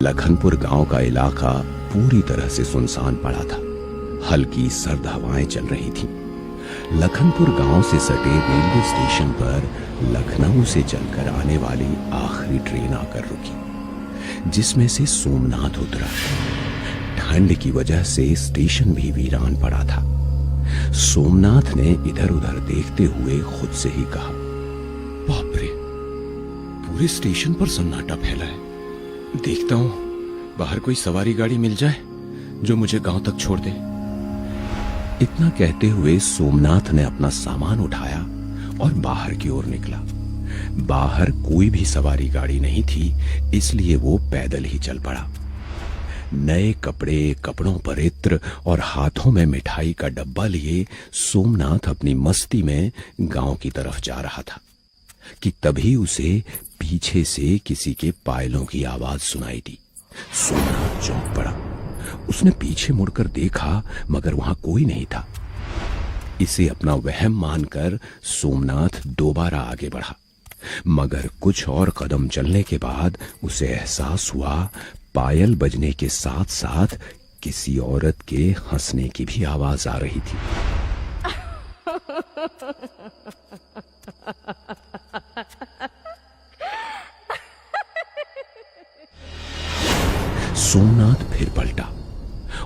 लखनपुर गांव का इलाका पूरी तरह से सुनसान पड़ा था। हल्की सर्द हवाएं चल रही थीं। लखनपुर गांव से सटे रेलवे स्टेशन पर लखनऊ से चलकर आने वाली आखिरी ट्रेन आकर रुकी, जिसमें से सोमनाथ उतरा। ठंड की वजह से स्टेशन भी वीरान पड़ा था। सोमनाथ ने इधर उधर देखते हुए खुद से ही कहा, बाप रे, पूरे स्टेशन पर सन्नाटा फैला है। देखता हूं बाहर कोई सवारी गाड़ी मिल जाए जो मुझे गांव तक छोड़ दे। इतना कहते हुए सोमनाथ ने अपना सामान उठाया और बाहर की ओर निकला। बाहर कोई भी सवारी गाड़ी नहीं थी, इसलिए वो पैदल ही चल पड़ा। नए कपड़े, कपड़ों पर इत्र और हाथों में मिठाई का डब्बा लिए सोमनाथ अपनी मस्ती में गांव की तरफ जा रहा था कि तभी उसे पीछे से किसी के पायलों की आवाज सुनाई दी। सोमनाथ चौंक पड़ा। उसने पीछे मुड़कर देखा, मगर वहां कोई नहीं था। इसे अपना वहम मानकर सोमनाथ दोबारा आगे बढ़ा, मगर कुछ और कदम चलने के बाद उसे एहसास हुआ पायल बजने के साथ साथ किसी औरत के हंसने की भी आवाज आ रही थी। सोमनाथ फिर पलटा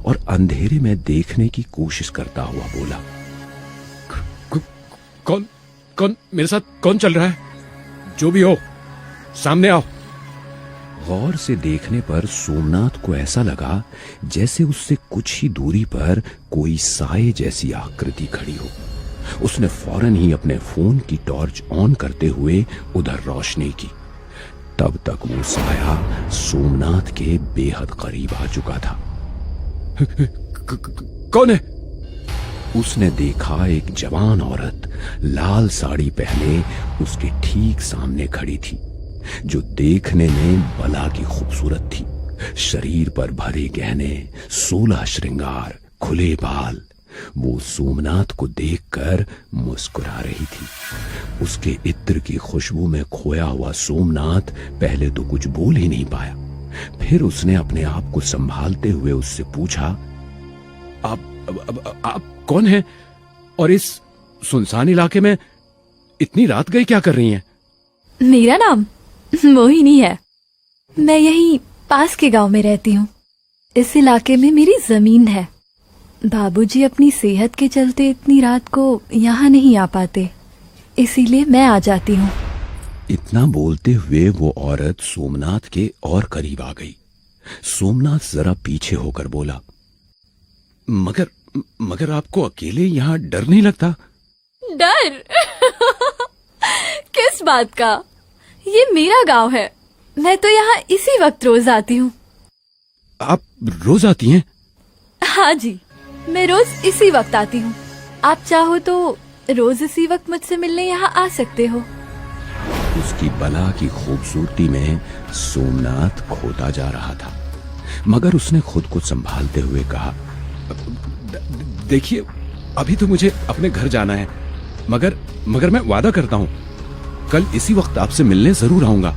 और अंधेरे में देखने की कोशिश करता हुआ बोला, कौन कौन मेरे साथ कौन चल रहा है? जो भी हो, सामने आओ। गौर से देखने पर सोमनाथ को ऐसा लगा जैसे उससे कुछ ही दूरी पर कोई साये जैसी आकृति खड़ी हो। उसने फौरन ही अपने फोन की टॉर्च ऑन करते हुए उधर रोशनी की। तब तक वो साया सोमनाथ के बेहद करीब आ चुका था। कौन है? उसने देखा एक जवान औरत लाल साड़ी पहने उसके ठीक सामने खड़ी थी, जो देखने में बला की खूबसूरत थी। शरीर पर भरे गहने, 16 श्रृंगार, खुले बाल। वो सोमनाथ को देखकर मुस्कुरा रही थी। उसके इत्र की खुशबू में खोया हुआ सोमनाथ पहले तो कुछ बोल ही नहीं पाया। फिर उसने अपने आप को संभालते हुए उससे पूछा, आप कौन हैं? और इस सुनसान इलाके में इतनी रात गई क्या कर रही हैं? मेरा नाम मोहिनी है। मैं यहीं पास के गांव में रहती हूँ। इस इलाके में मेरी जमीन है। बाबूजी अपनी सेहत के चलते इतनी रात को यहाँ नहीं आ पाते, इसीलिए मैं आ जाती हूँ। इतना बोलते हुए वो औरत सोमनाथ के और करीब आ गई। सोमनाथ जरा पीछे होकर बोला, मगर आपको अकेले यहाँ डर नहीं लगता? डर? किस बात का? ये मेरा गांव है। मैं तो यहाँ इसी वक्त रोज आती हूँ। आप रोज आती हैं? हाँ जी, मैं रोज इसी वक्त आती हूँ। आप चाहो तो रोज इसी वक्त मुझसे मिलने यहाँ आ सकते हो। उसकी बला की खूबसूरती में सोमनाथ खोता जा रहा था, मगर उसने खुद को संभालते हुए कहा, देखिए, अभी तो मुझे अपने घर जाना है, मगर मैं वादा करता हूँ कल इसी वक्त आपसे मिलने जरूर आऊंगा।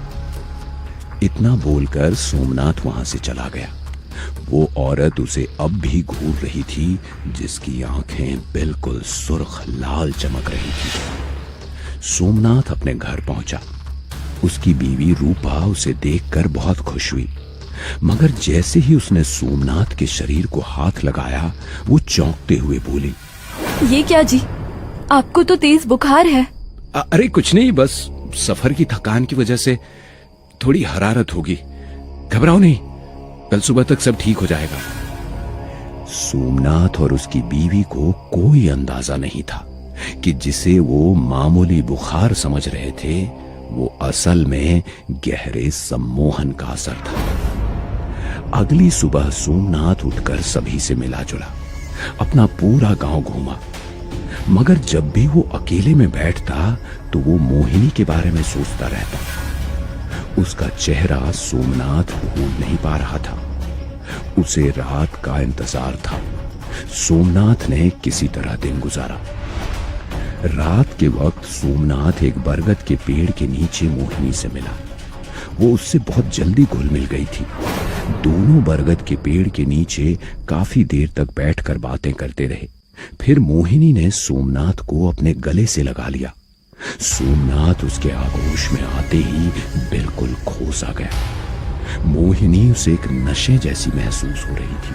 इतना बोलकर सोमनाथ वहां से चला गया। वो औरत उसे अब भी घूर रही थी, जिसकी आंखें बिल्कुल सुर्ख लाल चमक रही थी। सोमनाथ अपने घर पहुंचा। उसकी बीवी रूपा उसे देखकर बहुत खुश हुई, मगर जैसे ही उसने सोमनाथ के शरीर को हाथ लगाया, वो चौंकते हुए बोली, ये क्या जी, आपको तो तेज बुखार है। अरे कुछ नहीं, बस सफर की थकान की वजह से थोड़ी हरारत होगी। घबराओ नहीं, कल सुबह तक सब ठीक हो जाएगा। सोमनाथ और उसकी बीवी को कोई अंदाजा नहीं था कि जिसे वो मामूली बुखार समझ रहे थे, वो असल में गहरे सम्मोहन का असर था। अगली सुबह सोमनाथ उठकर सभी से मिला जुला, अपना पूरा गांव घूमा, मगर जब भी वो अकेले में बैठता तो वो मोहिनी के बारे में सोचता रहता। उसका चेहरा सोमनाथ भूल नहीं पा रहा था। उसे रात का इंतजार था। सोमनाथ ने किसी तरह दिन गुजारा। रात के वक्त सोमनाथ एक बरगद के पेड़ के नीचे मोहिनी से मिला। वो उससे बहुत जल्दी घुल मिल गई थी। दोनों बरगद के पेड़ के नीचे काफी देर तक बैठकर बातें करते रहे। फिर मोहिनी ने सोमनाथ को अपने गले से लगा लिया। सोमनाथ उसके आगोश में आते ही बिल्कुल खो सा गया। मोहिनी उसे एक नशे जैसी महसूस हो रही थी।